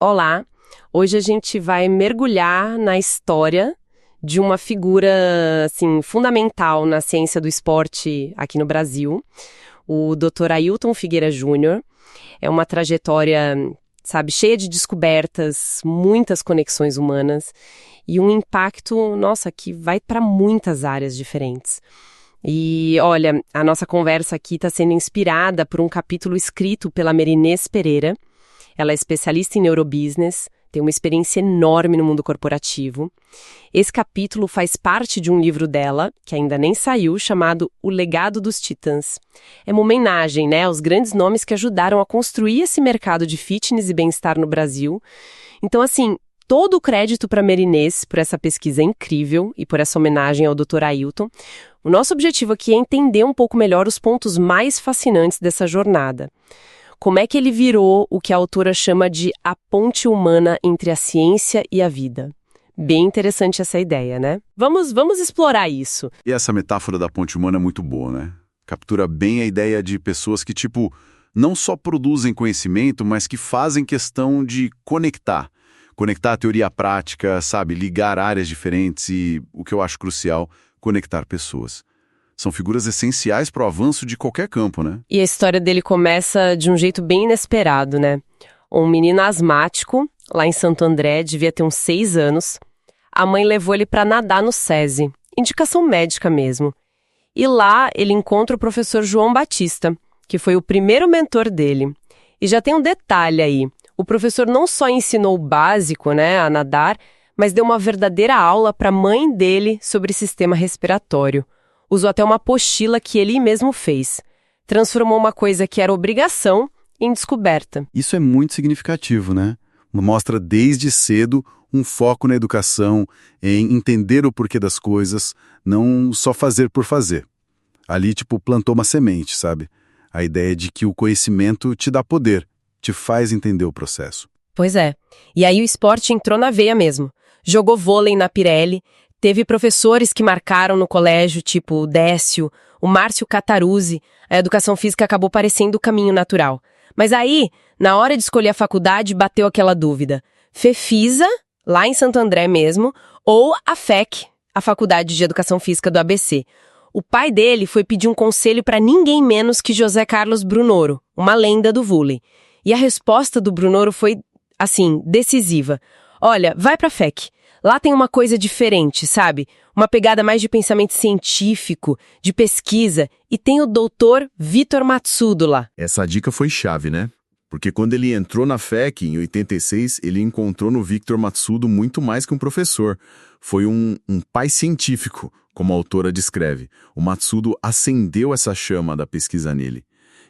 Olá, hoje a gente vai mergulhar na história de uma figura assim, fundamental na ciência do esporte aqui no Brasil, o Dr. Ailton Figueira Júnior. É uma trajetória, sabe, cheia de descobertas, muitas conexões humanas e um impacto, nossa, que vai para muitas áreas diferentes. E, olha, a nossa conversa aqui está sendo inspirada por um capítulo escrito pela Merinês Pereira. Ela é especialista em neurobusiness, tem uma experiência enorme no mundo corporativo. Esse capítulo faz parte de um livro dela, que ainda nem saiu, chamado O Legado dos Titãs. É uma homenagem, né, aos grandes nomes que ajudaram a construir esse mercado de fitness e bem-estar no Brasil. Então, assim, todo o crédito para a Merinês por essa pesquisa incrível e por essa homenagem ao Dr. Ailton. O nosso objetivo aqui é entender um pouco melhor os pontos mais fascinantes dessa jornada. Como é que ele virou o que a autora chama de a ponte humana entre a ciência e a vida? Bem interessante essa ideia, né? Vamos explorar isso. E essa metáfora da ponte humana é muito boa, né? Captura bem a ideia de pessoas que, não só produzem conhecimento, mas que fazem questão de conectar. Conectar a teoria à prática, sabe? Ligar áreas diferentes e, o que eu acho crucial, conectar pessoas. São figuras essenciais para o avanço de qualquer campo, né? E a história dele começa de um jeito bem inesperado, né? Um menino asmático, lá em Santo André, devia ter uns 6 anos. A mãe levou ele para nadar no SESI, indicação médica mesmo. E lá ele encontra o professor João Batista, que foi o primeiro mentor dele. E já tem um detalhe aí. O professor não só ensinou o básico, né, a nadar, mas deu uma verdadeira aula para a mãe dele sobre sistema respiratório. Usou até uma apostila que ele mesmo fez. Transformou uma coisa que era obrigação em descoberta. Isso é muito significativo, né? Mostra desde cedo um foco na educação, em entender o porquê das coisas, não só fazer por fazer. Ali, plantou uma semente, sabe? A ideia de que o conhecimento te dá poder, te faz entender o processo. Pois é. E aí o esporte entrou na veia mesmo. Jogou vôlei na Pirelli. Teve professores que marcaram no colégio, tipo o Décio, o Márcio Cataruzzi. A educação física acabou parecendo o caminho natural. Mas aí, na hora de escolher a faculdade, bateu aquela dúvida. FEFISA, lá em Santo André mesmo, ou a FEC, a Faculdade de Educação Física do ABC. O pai dele foi pedir um conselho para ninguém menos que José Carlos Brunoro, uma lenda do vôlei. E a resposta do Brunoro foi, assim, decisiva. Olha, vai pra FEC. Lá tem uma coisa diferente, sabe? Uma pegada mais de pensamento científico, de pesquisa, e tem o doutor Vitor Matsudo lá. Essa dica foi chave, né? Porque quando ele entrou na FEC, em 86, ele encontrou no Vitor Matsudo muito mais que um professor. Foi um pai científico, como a autora descreve. O Matsudo acendeu essa chama da pesquisa nele.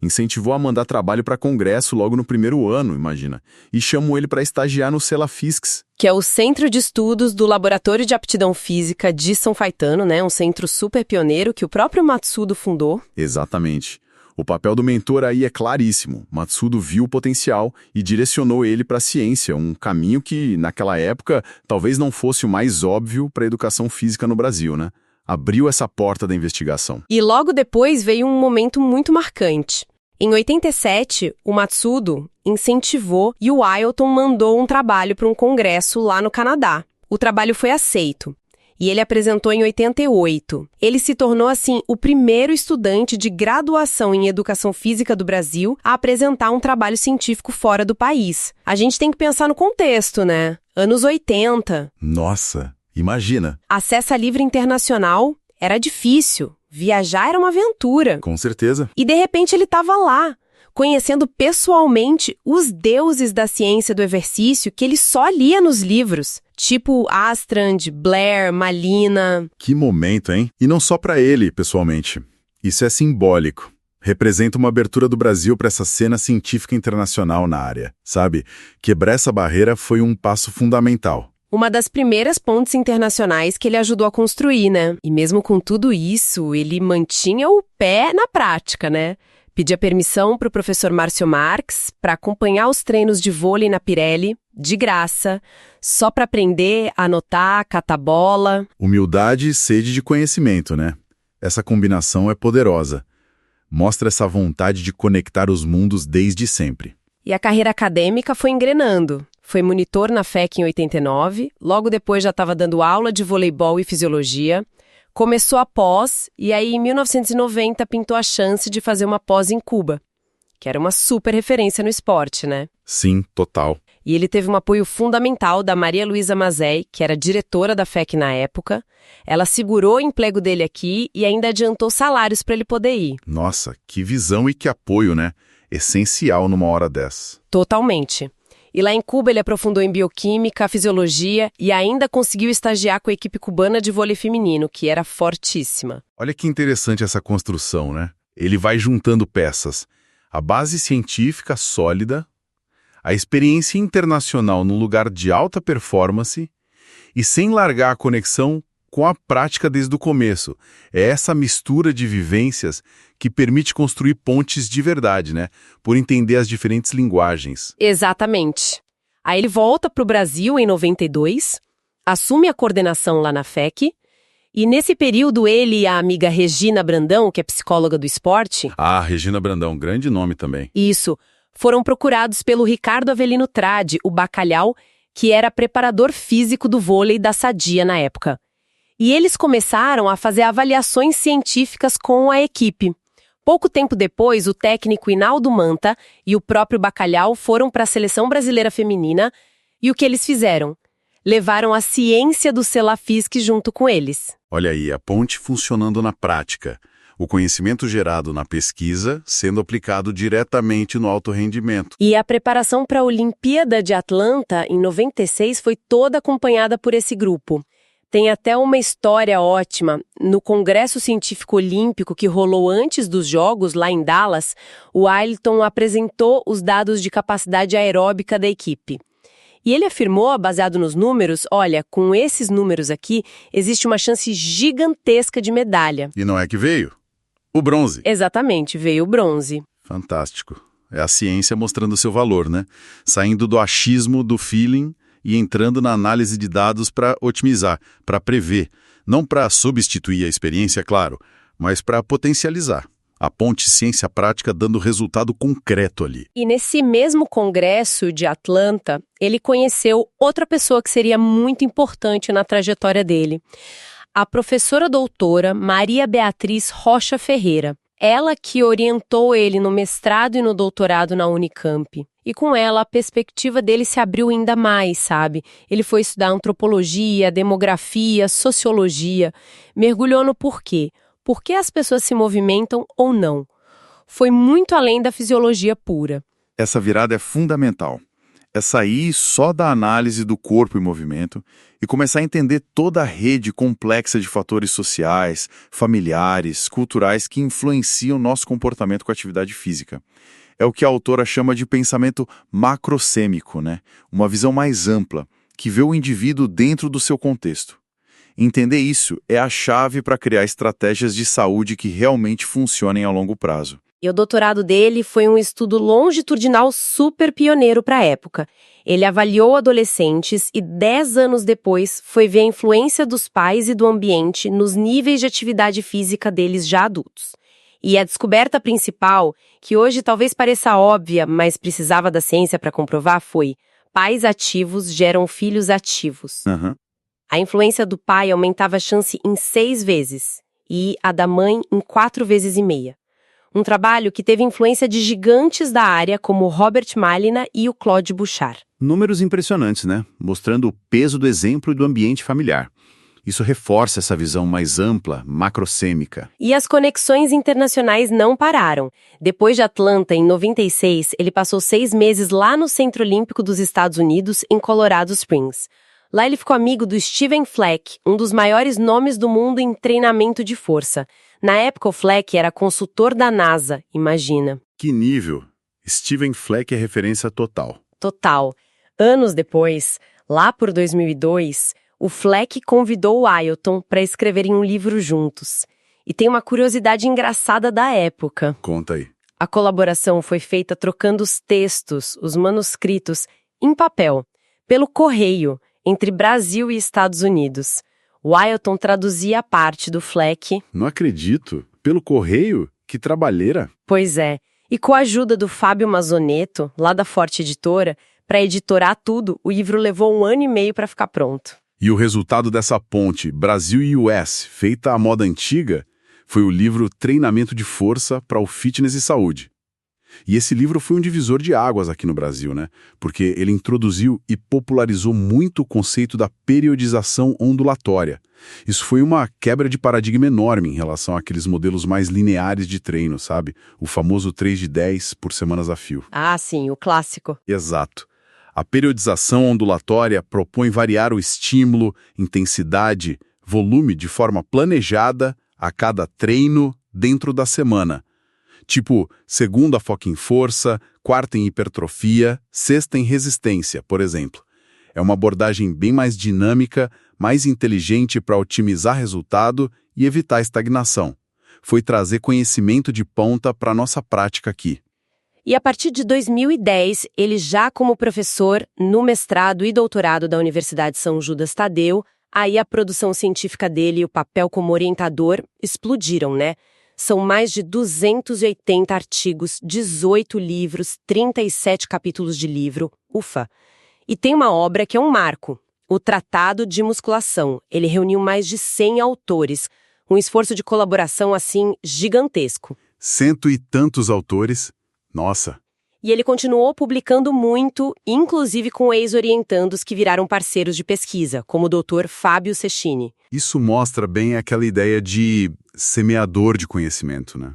Incentivou a mandar trabalho para congresso logo no primeiro ano, imagina. E chamou ele para estagiar no Celafiscs, que é o Centro de Estudos do Laboratório de Aptidão Física de São Caetano, né? Um centro super pioneiro que o próprio Matsudo fundou. Exatamente. O papel do mentor aí é claríssimo. Matsudo viu o potencial e direcionou ele para a ciência, um caminho que, naquela época, talvez não fosse o mais óbvio para a educação física no Brasil, né? Abriu essa porta da investigação. E logo depois veio um momento muito marcante. Em 87, o Matsudo incentivou e o Ailton mandou um trabalho para um congresso lá no Canadá. O trabalho foi aceito e ele apresentou em 88. Ele se tornou, assim, o primeiro estudante de graduação em Educação Física do Brasil a apresentar um trabalho científico fora do país. A gente tem que pensar no contexto, né? Anos 80. Nossa, imagina! Acesso a livre internacional era difícil. Viajar era uma aventura. Com certeza. E de repente ele estava lá, conhecendo pessoalmente os deuses da ciência do exercício que ele só lia nos livros, tipo Astrand, Blair, Malina. Que momento, hein? E não só para ele, pessoalmente. Isso é simbólico. Representa uma abertura do Brasil para essa cena científica internacional na área, sabe? Quebrar essa barreira foi um passo fundamental. Uma das primeiras pontes internacionais que ele ajudou a construir, né? E mesmo com tudo isso, ele mantinha o pé na prática, né? Pedia permissão para o professor Márcio Marx para acompanhar os treinos de vôlei na Pirelli, de graça, só para aprender, anotar, catar bola. Humildade e sede de conhecimento, né? Essa combinação é poderosa. Mostra essa vontade de conectar os mundos desde sempre. E a carreira acadêmica foi engrenando. Foi monitor na FEC em 89, logo depois já estava dando aula de voleibol e fisiologia. Começou a pós e aí em 1990 pintou a chance de fazer uma pós em Cuba, que era uma super referência no esporte, né? Sim, total. E ele teve um apoio fundamental da Maria Luísa Mazei, que era diretora da FEC na época. Ela segurou o emprego dele aqui e ainda adiantou salários para ele poder ir. Nossa, que visão e que apoio, né? Essencial numa hora dessa. Totalmente. E lá em Cuba ele aprofundou em bioquímica, fisiologia e ainda conseguiu estagiar com a equipe cubana de vôlei feminino, que era fortíssima. Olha que interessante essa construção, né? Ele vai juntando peças. A base científica sólida, a experiência internacional num lugar de alta performance e sem largar a conexão com a prática desde o começo. É essa mistura de vivências que permite construir pontes de verdade, né? Por entender as diferentes linguagens. Exatamente. Aí ele volta para o Brasil em 92, assume a coordenação lá na FEC, e nesse período ele e a amiga Regina Brandão, que é psicóloga do esporte... Ah, Regina Brandão, grande nome também. Isso. Foram procurados pelo Ricardo Avelino Trade, o Bacalhau, que era preparador físico do vôlei da Sadia na época. E eles começaram a fazer avaliações científicas com a equipe. Pouco tempo depois, o técnico Hinaldo Manta e o próprio Bacalhau foram para a seleção brasileira feminina e o que eles fizeram? Levaram a ciência do Selafisc junto com eles. Olha aí, a ponte funcionando na prática. O conhecimento gerado na pesquisa sendo aplicado diretamente no alto rendimento. E a preparação para a Olimpíada de Atlanta, em 96, foi toda acompanhada por esse grupo. Tem até uma história ótima. No Congresso Científico Olímpico que rolou antes dos Jogos, lá em Dallas, o Ailton apresentou os dados de capacidade aeróbica da equipe. E ele afirmou, baseado nos números, olha, com esses números aqui, existe uma chance gigantesca de medalha. E não é que veio? O bronze. Exatamente, veio o bronze. Fantástico. É a ciência mostrando seu valor, né? Saindo do achismo, do feeling e entrando na análise de dados para otimizar, para prever. Não para substituir a experiência, claro, mas para potencializar. A ponte ciência-prática dando resultado concreto ali. E nesse mesmo congresso de Atlanta, ele conheceu outra pessoa que seria muito importante na trajetória dele. A professora doutora Maria Beatriz Rocha Ferreira. Ela que orientou ele no mestrado e no doutorado na Unicamp. E com ela, a perspectiva dele se abriu ainda mais, sabe? Ele foi estudar antropologia, demografia, sociologia. Mergulhou no porquê. Por que as pessoas se movimentam ou não? Foi muito além da fisiologia pura. Essa virada é fundamental. É sair só da análise do corpo em movimento e começar a entender toda a rede complexa de fatores sociais, familiares, culturais que influenciam nosso comportamento com a atividade física. É o que a autora chama de pensamento macrosêmico, né? Uma visão mais ampla, que vê o indivíduo dentro do seu contexto. Entender isso é a chave para criar estratégias de saúde que realmente funcionem a longo prazo. E o doutorado dele foi um estudo longitudinal super pioneiro para a época. Ele avaliou adolescentes e 10 anos depois foi ver a influência dos pais e do ambiente nos níveis de atividade física deles já adultos. E a descoberta principal, que hoje talvez pareça óbvia, mas precisava da ciência para comprovar, foi: pais ativos geram filhos ativos. A influência do pai aumentava a chance em 6 vezes e a da mãe em 4,5 vezes. Um trabalho que teve influência de gigantes da área como Robert Malina e o Claude Bouchard. Números impressionantes, né? Mostrando o peso do exemplo e do ambiente familiar. Isso reforça essa visão mais ampla, macrosêmica. E as conexões internacionais não pararam. Depois de Atlanta, em 96, ele passou 6 meses lá no Centro Olímpico dos Estados Unidos, em Colorado Springs. Lá ele ficou amigo do Steven Fleck, um dos maiores nomes do mundo em treinamento de força. Na época, o Fleck era consultor da NASA, imagina. Que nível! Steven Fleck é referência total. Total. Anos depois, lá por 2002, o Fleck convidou o Ailton para escreverem um livro juntos. E tem uma curiosidade engraçada da época. Conta aí. A colaboração foi feita trocando os textos, os manuscritos, em papel, pelo correio, entre Brasil e Estados Unidos. O Ailton traduzia a parte do Fleck. Não acredito. Pelo correio? Que trabalheira. Pois é. E com a ajuda do Fábio Mazzonetto, lá da Forte Editora, Para editorar tudo, o livro levou 1 ano e meio para ficar pronto. E o resultado dessa ponte Brasil e US, feita à moda antiga, foi o livro Treinamento de Força para o Fitness e Saúde. E esse livro foi um divisor de águas aqui no Brasil, né? Porque ele introduziu e popularizou muito o conceito da periodização ondulatória. Isso foi uma quebra de paradigma enorme em relação àqueles modelos mais lineares de treino, sabe? O famoso 3 de 10 por semanas a fio. Ah, sim, o clássico. Exato. A periodização ondulatória propõe variar o estímulo, intensidade, volume de forma planejada a cada treino dentro da semana. Tipo, segunda foca em força, quarta em hipertrofia, sexta em resistência, por exemplo. É uma abordagem bem mais dinâmica, mais inteligente para otimizar resultado e evitar estagnação. Foi trazer conhecimento de ponta para a nossa prática aqui. E a partir de 2010, ele já como professor no mestrado e doutorado da Universidade São Judas Tadeu, aí a produção científica dele e o papel como orientador explodiram, né? São mais de 280 artigos, 18 livros, 37 capítulos de livro, ufa! E tem uma obra que é um marco, o Tratado de Musculação. Ele reuniu mais de 100 autores, um esforço de colaboração, assim, gigantesco. 100 e tantos autores? Nossa! E ele continuou publicando muito, inclusive com ex-orientandos que viraram parceiros de pesquisa, como o Dr. Fábio Cecchini. Isso mostra bem aquela ideia de semeador de conhecimento, né?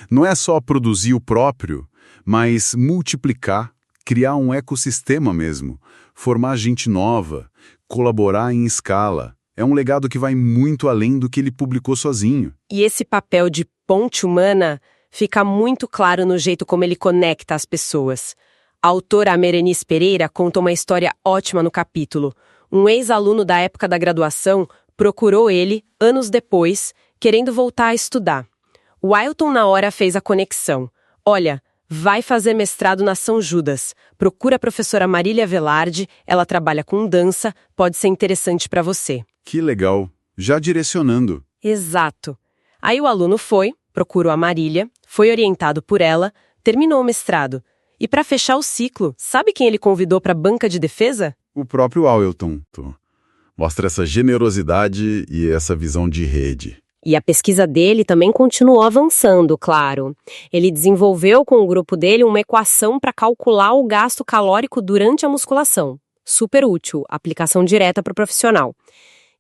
Não é só produzir o próprio, mas multiplicar, criar um ecossistema mesmo, formar gente nova, colaborar em escala. É um legado que vai muito além do que ele publicou sozinho. E esse papel de ponte humana fica muito claro no jeito como ele conecta as pessoas. A autora Merenice Pereira conta uma história ótima no capítulo. Um ex-aluno da época da graduação procurou ele, anos depois, querendo voltar a estudar. O Ailton na hora fez a conexão. Olha, vai fazer mestrado na São Judas. Procura a professora Marília Velarde, ela trabalha com dança, pode ser interessante para você. Que legal, já direcionando. Exato. Aí o aluno foi, procurou a Marília, foi orientado por ela, terminou o mestrado. E para fechar o ciclo, sabe quem ele convidou para a banca de defesa? O próprio Ailton. Mostra essa generosidade e essa visão de rede. E a pesquisa dele também continuou avançando, claro. Ele desenvolveu com o grupo dele uma equação para calcular o gasto calórico durante a musculação. Super útil, aplicação direta para o profissional.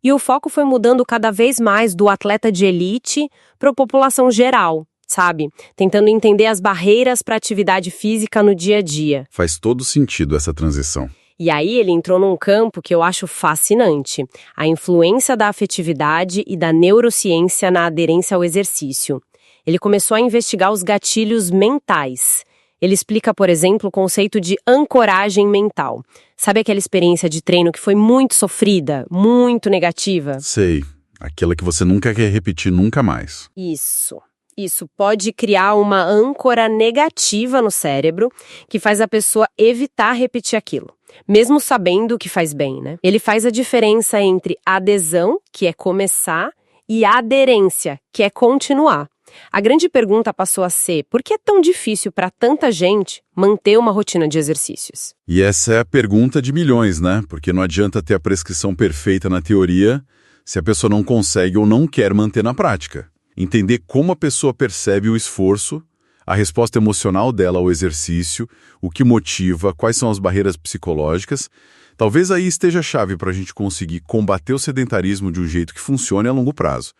E o foco foi mudando cada vez mais do atleta de elite para a população geral, sabe? Tentando entender as barreiras para a atividade física no dia a dia. Faz todo sentido essa transição. E aí ele entrou num campo que eu acho fascinante, a influência da afetividade e da neurociência na aderência ao exercício. Ele começou a investigar os gatilhos mentais. Ele explica, por exemplo, o conceito de ancoragem mental. Sabe aquela experiência de treino que foi muito sofrida, muito negativa? Sei, aquela que você nunca quer repetir nunca mais. Isso pode criar uma âncora negativa no cérebro que faz a pessoa evitar repetir aquilo, mesmo sabendo que faz bem, né? Ele faz a diferença entre adesão, que é começar, e aderência, que é continuar. A grande pergunta passou a ser, por que é tão difícil para tanta gente manter uma rotina de exercícios? E essa é a pergunta de milhões, né? Porque não adianta ter a prescrição perfeita na teoria se a pessoa não consegue ou não quer manter na prática. Entender como a pessoa percebe o esforço, a resposta emocional dela ao exercício, o que motiva, quais são as barreiras psicológicas. Talvez aí esteja a chave para a gente conseguir combater o sedentarismo de um jeito que funcione a longo prazo.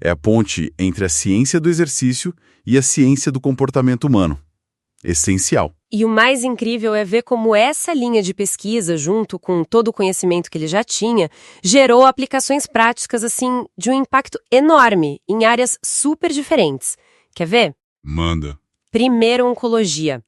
É a ponte entre a ciência do exercício e a ciência do comportamento humano. Essencial. E o mais incrível é ver como essa linha de pesquisa, junto com todo o conhecimento que ele já tinha, gerou aplicações práticas, assim, de um impacto enorme, em áreas super diferentes. Quer ver? Manda. Primeiro, oncologia.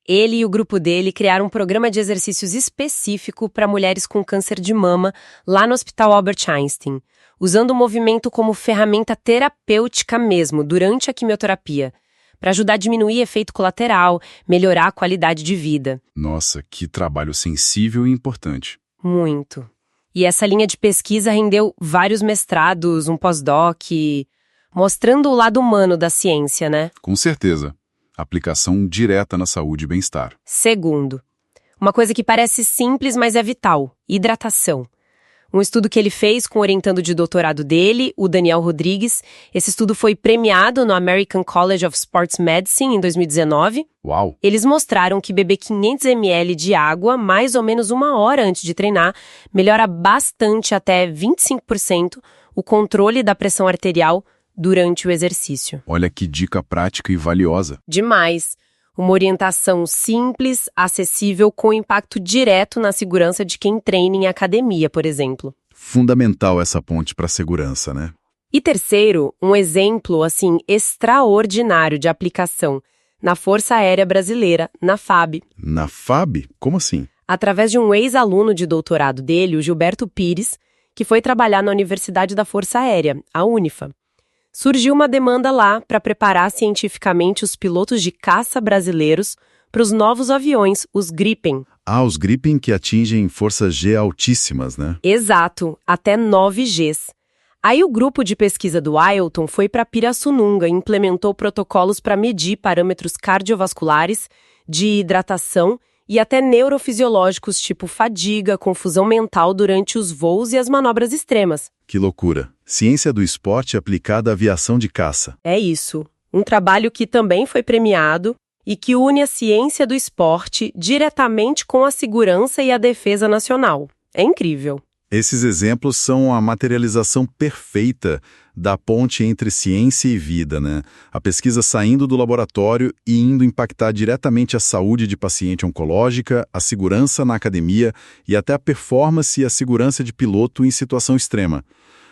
Ele e o grupo dele criaram um programa de exercícios específico para mulheres com câncer de mama lá no Hospital Albert Einstein, usando o movimento como ferramenta terapêutica mesmo, durante a quimioterapia, para ajudar a diminuir efeito colateral, melhorar a qualidade de vida. Nossa, que trabalho sensível e importante. Muito. E essa linha de pesquisa rendeu vários mestrados, um pós-doc, mostrando o lado humano da ciência, né? Com certeza. Aplicação direta na saúde e bem-estar. Segundo, Uma coisa que parece simples, mas é vital: hidratação. Um estudo que ele fez com o orientando de doutorado dele, o Daniel Rodrigues. Esse estudo foi premiado no American College of Sports Medicine em 2019. Uau! Eles mostraram que beber 500 ml de água mais ou menos 1 hora antes de treinar melhora bastante, até 25%, o controle da pressão arterial durante o exercício. Olha que dica prática e valiosa. Demais! Uma orientação simples, acessível, com impacto direto na segurança de quem treina em academia, por exemplo. Fundamental essa ponte para a segurança, né? E terceiro, um exemplo, extraordinário de aplicação na Força Aérea Brasileira, na FAB. Na FAB? Como assim? Através de um ex-aluno de doutorado dele, o Gilberto Pires, que foi trabalhar na Universidade da Força Aérea, a UNIFA. Surgiu uma demanda lá para preparar cientificamente os pilotos de caça brasileiros para os novos aviões, os Gripen. Ah, os Gripen que atingem forças G altíssimas, né? Exato, até 9 Gs. Aí o grupo de pesquisa do Ailton foi para Pirassununga e implementou protocolos para medir parâmetros cardiovasculares, de hidratação e até neurofisiológicos, tipo fadiga, confusão mental durante os voos e as manobras extremas. Que loucura! Ciência do esporte aplicada à aviação de caça. É isso. Um trabalho que também foi premiado e que une a ciência do esporte diretamente com a segurança e a defesa nacional. É incrível. Esses exemplos são a materialização perfeita da ponte entre ciência e vida, né? A pesquisa saindo do laboratório e indo impactar diretamente a saúde de paciente oncológica, a segurança na academia e até a performance e a segurança de piloto em situação extrema.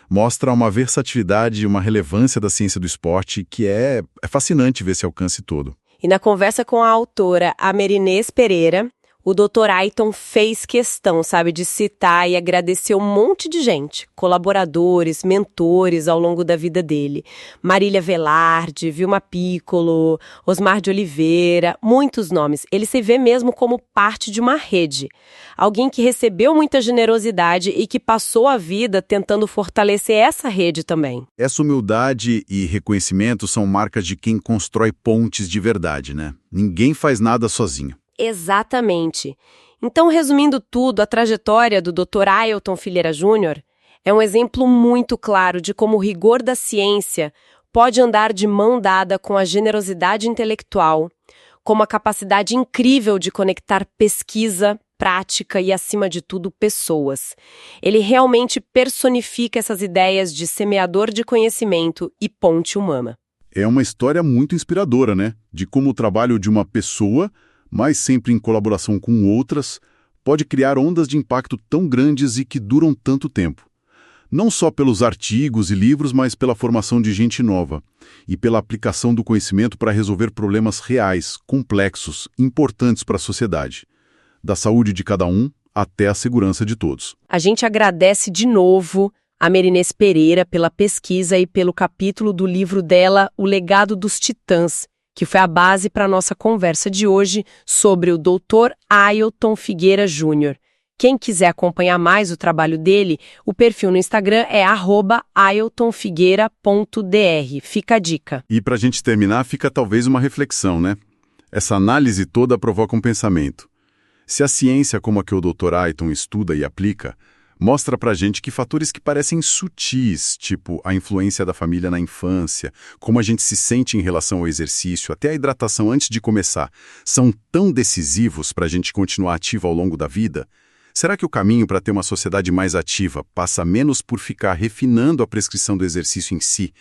Mostra uma versatilidade e uma relevância da ciência do esporte que é fascinante ver esse alcance todo. E na conversa com a autora, a Merinês Pereira, o Dr. Ailton fez questão, de citar e agradecer um monte de gente, colaboradores, mentores ao longo da vida dele. Marília Velarde, Vilma Piccolo, Osmar de Oliveira, muitos nomes. Ele se vê mesmo como parte de uma rede. Alguém que recebeu muita generosidade e que passou a vida tentando fortalecer essa rede também. Essa humildade e reconhecimento são marcas de quem constrói pontes de verdade, né? Ninguém faz nada sozinho. Exatamente. Então, resumindo tudo, a trajetória do Dr. Ailton Filheira Júnior é um exemplo muito claro de como o rigor da ciência pode andar de mão dada com a generosidade intelectual, como a capacidade incrível de conectar pesquisa, prática e, acima de tudo, pessoas. Ele realmente personifica essas ideias de semeador de conhecimento e ponte humana. É uma história muito inspiradora, né? De como o trabalho de uma pessoa, mas sempre em colaboração com outras, pode criar ondas de impacto tão grandes e que duram tanto tempo. Não só pelos artigos e livros, mas pela formação de gente nova e pela aplicação do conhecimento para resolver problemas reais, complexos, importantes para a sociedade. Da saúde de cada um até a segurança de todos. A gente agradece de novo a Merinês Pereira pela pesquisa e pelo capítulo do livro dela, O Legado dos Titãs, que foi a base para a nossa conversa de hoje sobre o Dr. Ailton Filheira Júnior. Quem quiser acompanhar mais o trabalho dele, o perfil no Instagram é @ailtonfigueira.dr. Fica a dica. E para a gente terminar, fica talvez uma reflexão, né? Essa análise toda provoca um pensamento. Se a ciência como a que o Dr. Ailton estuda e aplica, mostra pra gente que fatores que parecem sutis, tipo a influência da família na infância, como a gente se sente em relação ao exercício, até a hidratação antes de começar, são tão decisivos para a gente continuar ativo ao longo da vida? Será que o caminho para ter uma sociedade mais ativa passa menos por ficar refinando a prescrição do exercício em si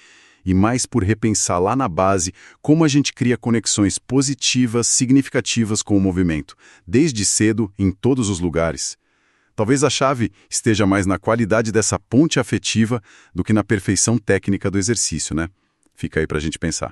e mais por repensar lá na base como a gente cria conexões positivas, significativas com o movimento, desde cedo, em todos os lugares? Talvez a chave esteja mais na qualidade dessa ponte afetiva do que na perfeição técnica do exercício, né? Fica aí pra gente pensar.